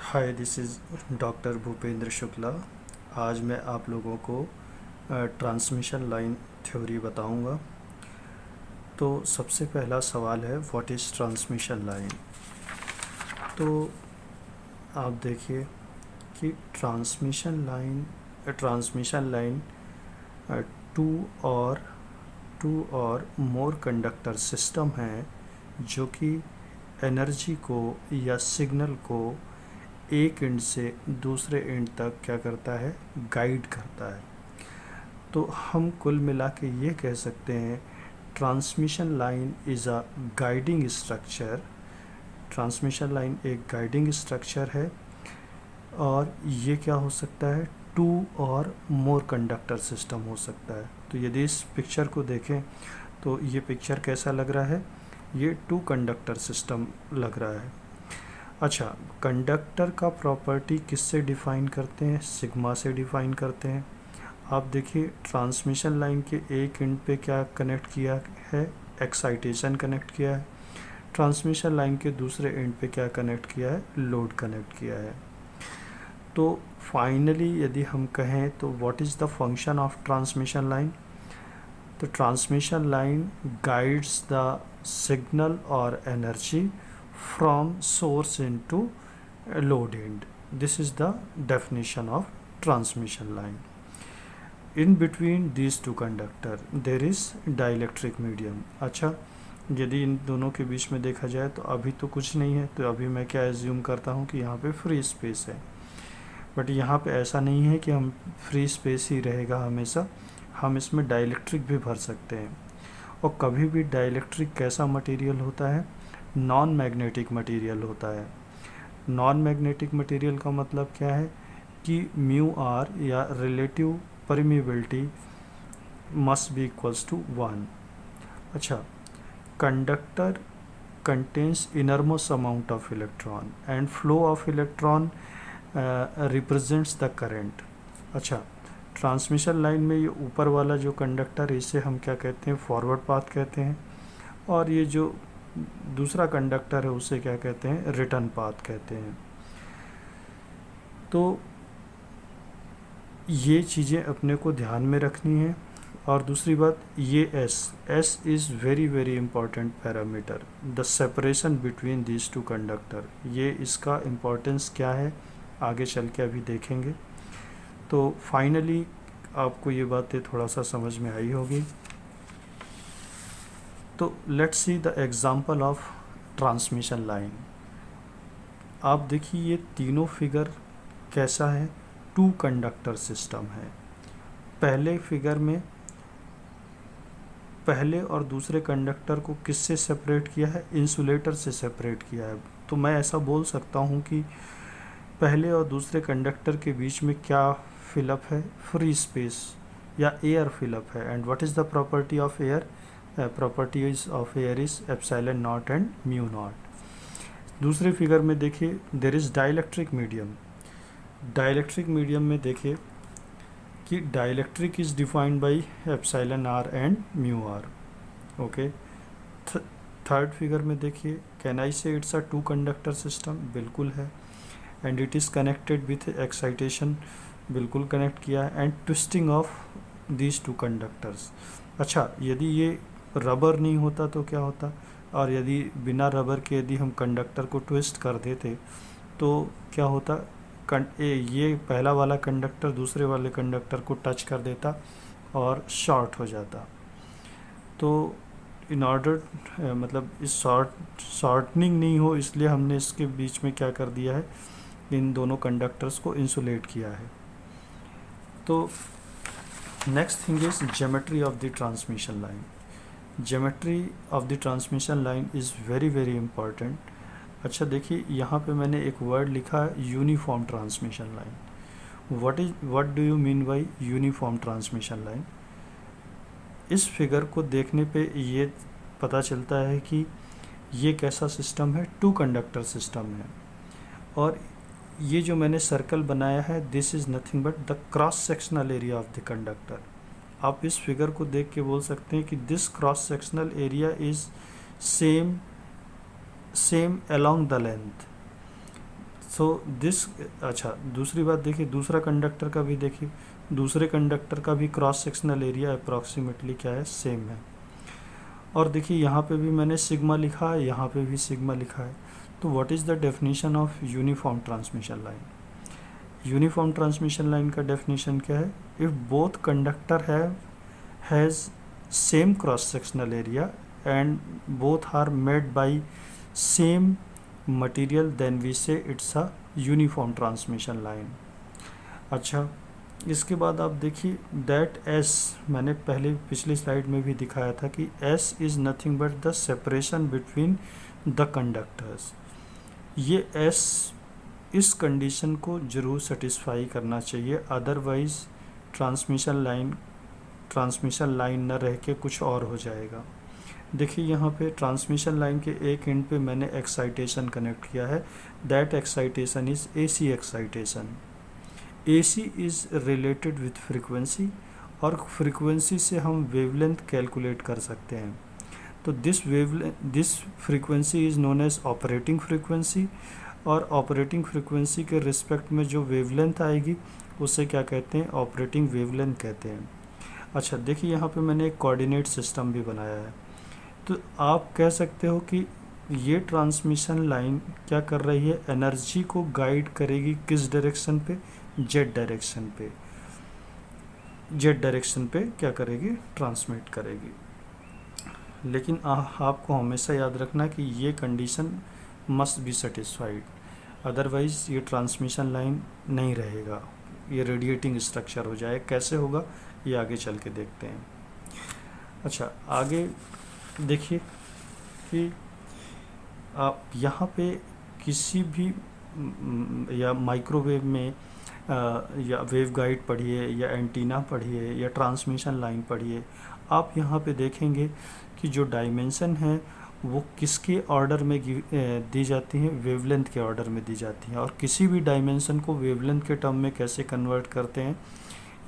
Hi, this is doctor Bhupendra Shukla. आज मैं आप लोगों को ट्रांसमिशन लाइन थ्योरी बताऊंगा। तो सबसे पहला सवाल है, व्हाट इज़ ट्रांसमिशन लाइन। तो आप देखिए कि transmission line to or more conductor system है जो कि एनर्जी को या सिग्नल को एक एंड से दूसरे एंड तक क्या करता है, गाइड करता है। तो हम कुल मिला के ये कह सकते हैं, transmission line is a guiding structure. Transmission line एक गाइडिंग स्ट्रक्चर है और ये क्या हो सकता है, to or more conductor system हो सकता है। तो यदि इस पिक्चर को देखें तो ये पिक्चर कैसा लग रहा है, ये टू कंडक्टर सिस्टम लग रहा है। अच्छा, कंडक्टर का प्रॉपर्टी किससे डिफ़ाइन करते हैं, सिग्मा से डिफ़ाइन करते हैं। आप देखिए ट्रांसमिशन लाइन के एक एंड पे क्या कनेक्ट किया है, एक्साइटेशन कनेक्ट किया है। ट्रांसमिशन लाइन के दूसरे एंड पे क्या कनेक्ट किया है, लोड कनेक्ट किया है। तो फाइनली यदि हम कहें तो what is the function of transmission line. तो transmission line guides the signal और energy from source into a load end. This is the definition of transmission line. In between these two conductor there is dielectric medium. अच्छा, यदि इन दोनों के बीच में देखा जाए तो अभी तो कुछ नहीं है, तो अभी मैं क्या एज्यूम करता हूँ कि यहाँ पे फ्री स्पेस है। बट यहाँ पे ऐसा नहीं है कि हम फ्री स्पेस ही रहेगा हमेशा, हम इसमें डाइलेक्ट्रिक भी भर सकते हैं। और कभी भी डाइलेक्ट्रिक कैसा मटेरियल होता है, नॉन मैग्नेटिक मटेरियल होता है। नॉन मैग्नेटिक मटेरियल का मतलब क्या है कि म्यू आर या relative permeability must be equals to 1। अच्छा, conductor contains innermost amount of electron and flow of electron represents the current. अच्छा, ट्रांसमिशन लाइन में ये ऊपर वाला जो कंडक्टर, इसे हम क्या कहते हैं, फॉरवर्ड पाथ कहते हैं। और ये जो दूसरा कंडक्टर है उसे क्या कहते हैं, रिटर्न पाथ कहते हैं। तो ये चीज़ें अपने को ध्यान में रखनी है। और दूसरी बात, ये S is very very important parameter, the separation between these two conductor. ये इसका इम्पोर्टेंस क्या है आगे चल के अभी देखेंगे। तो फाइनली आपको ये बातें थोड़ा सा समझ में आई होगी। तो let's see the example of transmission line. आप देखिए ये तीनों फिगर कैसा है, टू कंडक्टर सिस्टम है। पहले फिगर में पहले और दूसरे कंडक्टर को किससे सेपरेट किया है, इंसुलेटर से सेपरेट किया है। तो मैं ऐसा बोल सकता हूँ कि पहले और दूसरे कंडक्टर के बीच में क्या फिलअप है, फ्री स्पेस या एयर फिलअप है। And what is the property of air, properties of air is epsilon naught and mu naught। दूसरे फिगर में देखिए there is dielectric medium। dielectric medium में देखिए कि dielectric is defined by epsilon r and mu r। Okay, third figure में देखिए, can I say it's a two conductor system, बिल्कुल है। and it is connected with excitation, बिल्कुल connect किया है। and twisting of these two conductors। अच्छा, यदि ये रबर नहीं होता तो क्या होता, और यदि बिना रबर के यदि हम कंडक्टर को ट्विस्ट कर देते तो क्या होता, ये पहला वाला कंडक्टर दूसरे वाले कंडक्टर को टच कर देता और शॉर्ट हो जाता। तो इन ऑर्डर मतलब इस शॉर्टनिंग नहीं हो, इसलिए हमने इसके बीच में क्या कर दिया है, इन दोनों कंडक्टर्स को इंसुलेट किया है। तो next thing is geometry of the transmission line. Geometry of the transmission line is very very important. अच्छा देखिए, यहाँ पे मैंने एक वर्ड लिखा है, uniform transmission line. What do you mean by uniform transmission line. इस फिगर को देखने पे ये पता चलता है कि ये कैसा सिस्टम है, टू कंडक्टर सिस्टम है। और ये जो मैंने सर्कल बनाया है, this is nothing but the cross sectional area of the conductor. आप इस फिगर को देख के बोल सकते हैं कि this cross sectional area is same along the length. So this, अच्छा दूसरी बात देखिए, दूसरा कंडक्टर का भी देखिए, दूसरे कंडक्टर का भी क्रॉस सेक्शनल एरिया अप्रॉक्सीमेटली क्या है, सेम है। और देखिए यहाँ पे भी मैंने सिग्मा लिखा है, यहाँ पे भी सिग्मा लिखा है। तो what is the definition of uniform transmission line? Uniform transmission line का डेफिनेशन क्या है? If both conductor has same cross sectional area and both are made by same material, then we say it's a uniform transmission line. अच्छा, इसके बाद आप देखिए that S, मैंने पहले पिछली स्लाइड में भी दिखाया था कि S is nothing but the separation between the conductors. ये एस इस कंडीशन को जरूर सेटिस्फाई करना चाहिए, अदरवाइज ट्रांसमिशन लाइन न रह के कुछ और हो जाएगा। देखिए यहाँ पे ट्रांसमिशन लाइन के एक एंड पे मैंने एक्साइटेशन कनेक्ट किया है, that excitation is AC excitation. AC is related with frequency, और फ्रीक्वेंसी से हम वेवलेंथ कैलकुलेट कर सकते हैं। तो this frequency is known as operating frequency, और ऑपरेटिंग फ्रीक्वेंसी के रिस्पेक्ट में जो वेवलेंथ आएगी उसे क्या कहते हैं, ऑपरेटिंग वेवलेंथ कहते हैं। अच्छा देखिए यहाँ पे मैंने एक कोऑर्डिनेट सिस्टम भी बनाया है। तो आप कह सकते हो कि ये ट्रांसमिशन लाइन क्या कर रही है, एनर्जी को गाइड करेगी किस डायरेक्शन पे, जेड डायरेक्शन पे। जेड डायरेक्शन पे क्या करेगी, ट्रांसमिट करेगी। लेकिन आपको हमेशा याद रखना कि ये condition must be satisfied, otherwise ये ट्रांसमिशन लाइन नहीं रहेगा, ये रेडिएटिंग स्ट्रक्चर हो जाए। कैसे होगा ये आगे चल के देखते हैं। अच्छा आगे देखिए कि आप यहाँ पे किसी भी या माइक्रोवेव में या वेव गाइड पढ़िए, या एंटीना पढ़िए, या ट्रांसमिशन लाइन पढ़िए, आप यहाँ पे देखेंगे कि जो डायमेंशन है वो किसके ऑर्डर में दी जाती हैं, वेवलेंथ के ऑर्डर में दी जाती हैं। और किसी भी डायमेंशन को वेवलेंथ के टर्म में कैसे कन्वर्ट करते हैं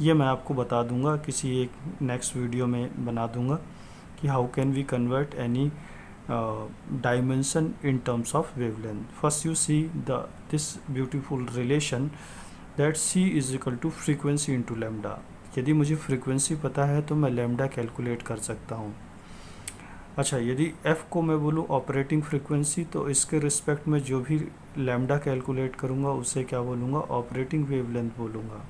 ये मैं आपको बता दूंगा, किसी एक नेक्स्ट वीडियो में बना दूंगा कि how can we convert any dimension in terms of wavelength. First you see this beautiful relation that C is equal to frequency into lambda. यदि मुझे फ्रीक्वेंसी पता है तो मैं लैम्डा कैलकुलेट कर सकता हूँ। अच्छा यदि F को मैं बोलूँ ऑपरेटिंग फ्रीक्वेंसी, तो इसके रिस्पेक्ट में जो भी लैम्डा कैलकुलेट करूँगा उसे क्या बोलूँगा, ऑपरेटिंग वेवलेंथ बोलूँगा।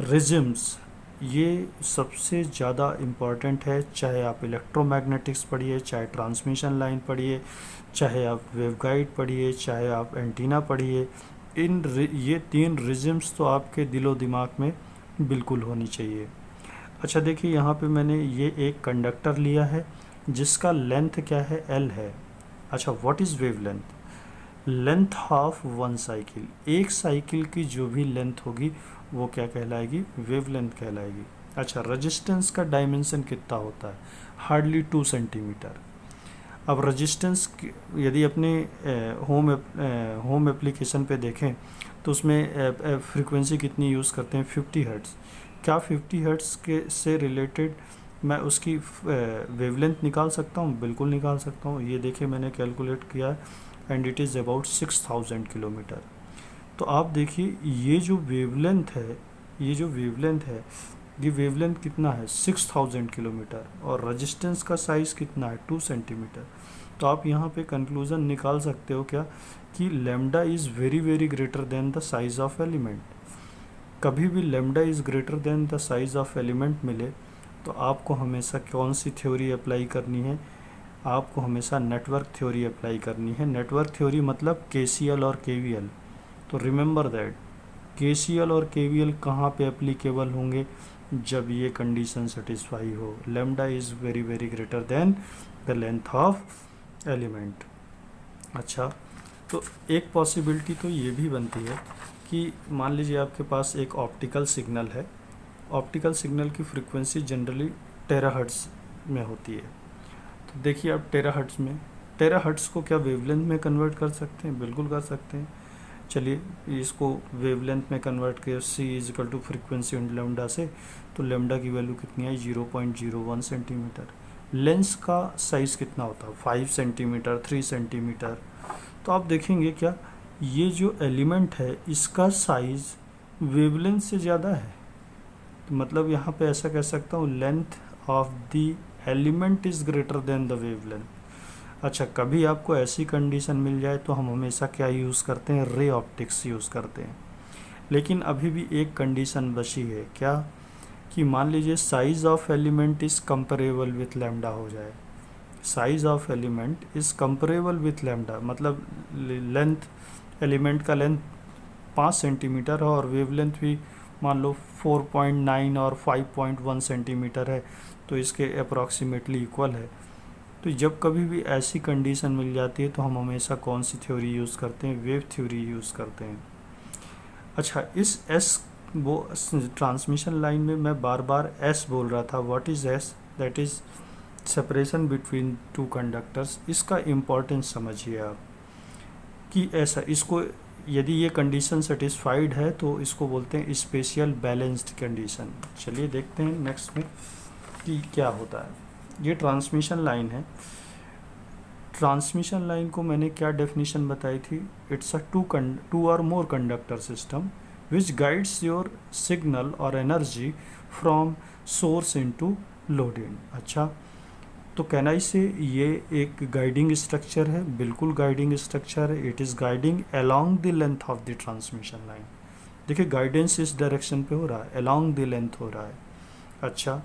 रिजिम्स ये सबसे ज़्यादा इम्पॉर्टेंट है, चाहे आप इलेक्ट्रोमैग्नेटिक्स पढ़िए, चाहे ट्रांसमिशन लाइन पढ़िए, चाहे आप वेवगाइड पढ़िए, चाहे आप एंटीना पढ़िए, ये तीन रिजिम्स तो आपके दिलो दिमाग में बिल्कुल होनी चाहिए। अच्छा देखिए यहाँ पे मैंने ये एक कंडक्टर लिया है जिसका लेंथ क्या है, L है। अच्छा what is wavelength? Length of one cycle, एक साइकिल की जो भी लेंथ होगी वो क्या कहलाएगी, वेवलेंथ कहलाएगी। अच्छा रेजिस्टेंस का डायमेंशन कितना होता है, हार्डली 2 सेंटीमीटर। अब रेजिस्टेंस यदि अपने होम एप्लीकेशन पे देखें तो उसमें फ्रीक्वेंसी कितनी यूज़ करते हैं, 50 हर्ट्ज़। क्या 50 हर्ट्ज़ के से रिलेटेड मैं उसकी वेवलेंथ निकाल सकता हूँ? बिल्कुल निकाल सकता हूँ। ये देखिए मैंने कैलकुलेट किया है and it is about 6000 kilometre. तो आप देखिए ये जो वेवलेंथ है, ये वेवलेंथ कितना है, 6000 किलोमीटर, और रेजिस्टेंस का साइज़ कितना है, 2 सेंटीमीटर। तो आप यहाँ पे कंक्लूज़न निकाल सकते हो क्या, कि lambda is very very greater than the size of element. कभी भी lambda is greater then the size of element मिले तो आपको हमेशा कौन सी थ्योरी अप्लाई करनी है, आपको हमेशा नेटवर्क थ्योरी अप्लाई करनी है। नेटवर्क थ्योरी मतलब KCL और KVL। तो रिमेंबर दैट KCL और KVL कहाँ पे एप्लीकेबल होंगे, जब ये कंडीशन सेटिस्फाई हो, lambda is very very greater than the length of element. अच्छा तो एक पॉसिबिलिटी तो ये भी बनती है कि मान लीजिए आपके पास एक ऑप्टिकल सिग्नल है, ऑप्टिकल सिग्नल की फ्रीक्वेंसी जनरली टेराहर्ट्ज़ में होती है। तो देखिए आप टेराहर्ट्ज़ को क्या वेवलेंथ में कन्वर्ट कर सकते हैं? बिल्कुल कर सकते हैं। चलिए इसको वेवलेंथ में कन्वर्ट किया, C is equal to frequency into lambda से, तो लैम्डा की वैल्यू कितनी आई, 0.01 सेंटीमीटर। लेंस का साइज़ कितना होता है, 5 सेंटीमीटर, 3 सेंटीमीटर। तो आप देखेंगे क्या, ये जो एलिमेंट है इसका साइज वेवलेंथ से ज़्यादा है, तो मतलब यहाँ पे ऐसा कह सकता हूँ length of the element is greater then the wavelength. अच्छा, कभी आपको ऐसी कंडीशन मिल जाए तो हम हमेशा क्या यूज़ करते हैं, रे ऑप्टिक्स यूज़ करते हैं। लेकिन अभी भी एक कंडीशन बची है, क्या, कि मान लीजिए size of element is comparable with lambda हो जाए। Size of element is comparable with lambda, मतलब लेंथ, एलिमेंट का लेंथ 5 सेंटीमीटर है और वेवलेंथ भी मान लो 4.9 और 5.1 सेंटीमीटर है, तो इसके अप्रॉक्सीमेटली इक्वल है। तो जब कभी भी ऐसी कंडीशन मिल जाती है तो हम हमेशा कौन सी थ्योरी यूज़ करते हैं, वेव थ्योरी यूज़ करते हैं। अच्छा, इस एस, वो ट्रांसमिशन लाइन में मैं बार बार एस बोल रहा था, what is S, that is separation between two conductors. इसका इम्पोर्टेंस समझिए आप कि ऐसा, इसको यदि ये कंडीशन सेटिस्फाइड है तो इसको बोलते हैं स्पेशियल बैलेंस्ड कंडीशन। चलिए देखते हैं नेक्स्ट में कि क्या होता है। ये ट्रांसमिशन लाइन है। ट्रांसमिशन लाइन को मैंने क्या डेफिनेशन बताई थी, it's a two or more conductor system which guides your signal और energy from source into load in. अच्छा, तो कहना इसे ये एक गाइडिंग स्ट्रक्चर है, बिल्कुल गाइडिंग स्ट्रक्चर है। It is guiding along the length of the transmission line. देखिए गाइडेंस इस डायरेक्शन पे हो रहा है, अलोंग द लेंथ हो रहा है। अच्छा,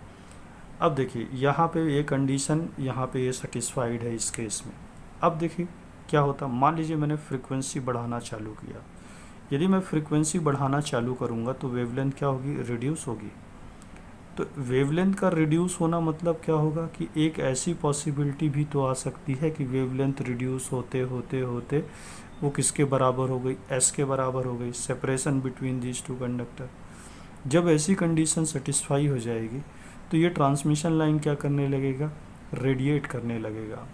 अब देखिए यहाँ पे ये कंडीशन, यहाँ पे ये सेटिस्फाइड है इस केस में। अब देखिए क्या होता, मान लीजिए मैंने फ्रीक्वेंसी बढ़ाना चालू किया। यदि मैं फ्रीक्वेंसी बढ़ाना चालू करूँगा तो वेवलेंथ क्या होगी, रिड्यूस होगी। तो वेवलेंथ का रिड्यूस होना मतलब क्या होगा कि एक ऐसी पॉसिबिलिटी भी तो आ सकती है कि वेवलेंथ रिड्यूस होते होते होते वो किसके बराबर हो गई, एस के बराबर हो गई, separation between these two conductor. जब ऐसी कंडीशन सेटिस्फाई हो जाएगी तो ये ट्रांसमिशन लाइन क्या करने लगेगा, रेडिएट करने लगेगा,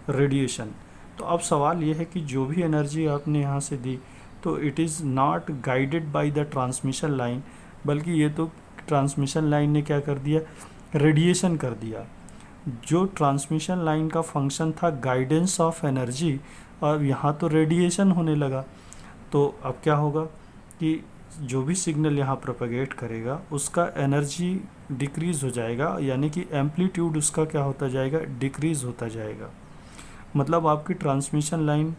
रेडिएशन। तो अब सवाल ये है कि जो भी एनर्जी आपने यहाँ से दी तो it is not guided by the transmission line, बल्कि ये तो ट्रांसमिशन लाइन ने क्या कर दिया, रेडिएशन कर दिया। जो ट्रांसमिशन लाइन का फंक्शन था गाइडेंस ऑफ एनर्जी, और यहाँ तो रेडिएशन होने लगा। तो अब क्या होगा कि जो भी सिग्नल यहाँ प्रोपेगेट करेगा उसका एनर्जी डिक्रीज़ हो जाएगा, यानी कि एम्पलीट्यूड उसका क्या होता जाएगा, डिक्रीज़ होता जाएगा। मतलब आपकी ट्रांसमिशन लाइन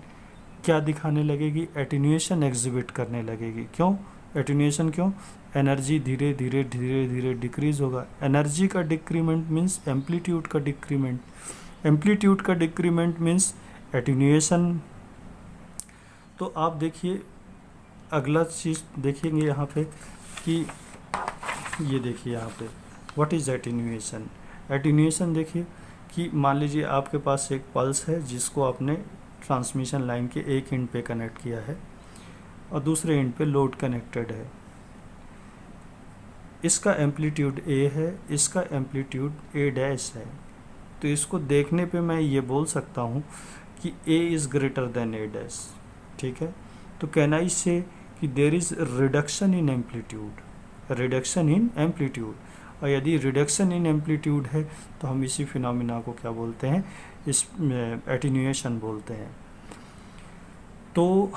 क्या दिखाने लगेगी, एटेन्यूएशन एग्जिबिट करने लगेगी। क्यों एटेन्यूएशन, क्यों, एनर्जी धीरे धीरे धीरे धीरे डिक्रीज होगा। एनर्जी का डिक्रीमेंट मीन्स एम्पलीट्यूड का डिक्रीमेंट, एम्पलीट्यूड का डिक्रीमेंट मीन्स एटेन्यूएशन। तो आप देखिए अगला चीज़ देखेंगे यहाँ पे कि ये देखिए यहाँ पे व्हाट इज़ एटेन्यूएशन। एटेन्यूएशन देखिए कि मान लीजिए आपके पास एक पल्स है जिसको आपने ट्रांसमिशन लाइन के एक एंड पे कनेक्ट किया है और दूसरे एंड पे लोड कनेक्टेड है। इसका एम्पलीट्यूड ए है, इसका एम्पलीट्यूड ए डैश है। तो इसको देखने पे मैं ये बोल सकता हूँ कि A is greater than A dash. ठीक है, तो कहना इससे कि there is reduction in amplitude, reduction in amplitude. और यदि रिडक्शन इन एम्पलीट्यूड है तो हम इसी फिनोमिना को क्या बोलते हैं, इस एटेन्यूएशन बोलते हैं। तो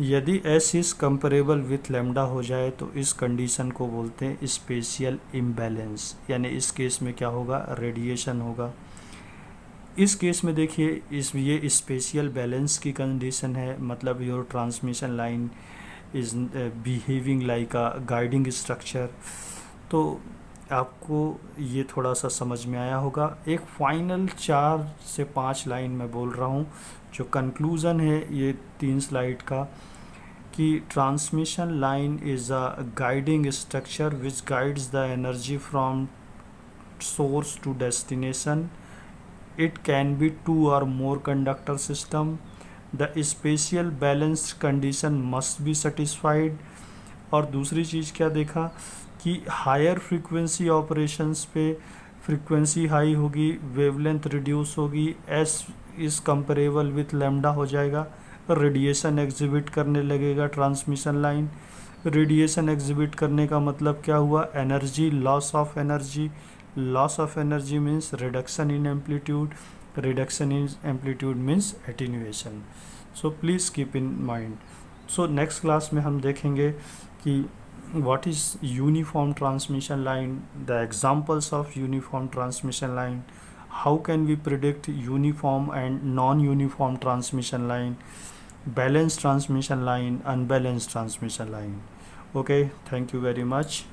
यदि S is comparable with lambda हो जाए तो इस कंडीशन को बोलते हैं स्पेशियल इम्बैलेंस, यानी इस केस में क्या होगा, रेडिएशन होगा। इस केस में देखिए ये स्पेशियल बैलेंस की कंडीशन है, मतलब your transmission line is behaving like a guiding structure. तो आपको ये थोड़ा सा समझ में आया होगा। एक फाइनल 4 से 5 लाइन मैं बोल रहा हूँ, जो कंक्लूज़न है ये 3 स्लाइड का, कि transmission line is a guiding structure which guides the energy from source to destination. It can be 2 or more conductor system. The spatial balanced condition must be satisfied। और दूसरी चीज़ क्या देखा कि हायर फ्रीक्वेंसी ऑपरेशंस पे frequency high होगी, wavelength reduce होगी, S is comparable with lambda हो जाएगा, रेडिएशन एग्जिबिट करने लगेगा ट्रांसमिशन लाइन। रेडिएशन एग्जिबिट करने का मतलब क्या हुआ, energy, loss of energy. Loss of energy means reduction in amplitude, reduction in amplitude means attenuation. So please keep in mind. So next class में हम देखेंगे कि what is uniform transmission line, the examples of uniform transmission line, how can we predict uniform and non-uniform transmission line, balanced transmission line, unbalanced transmission line. Okay, thank you very much.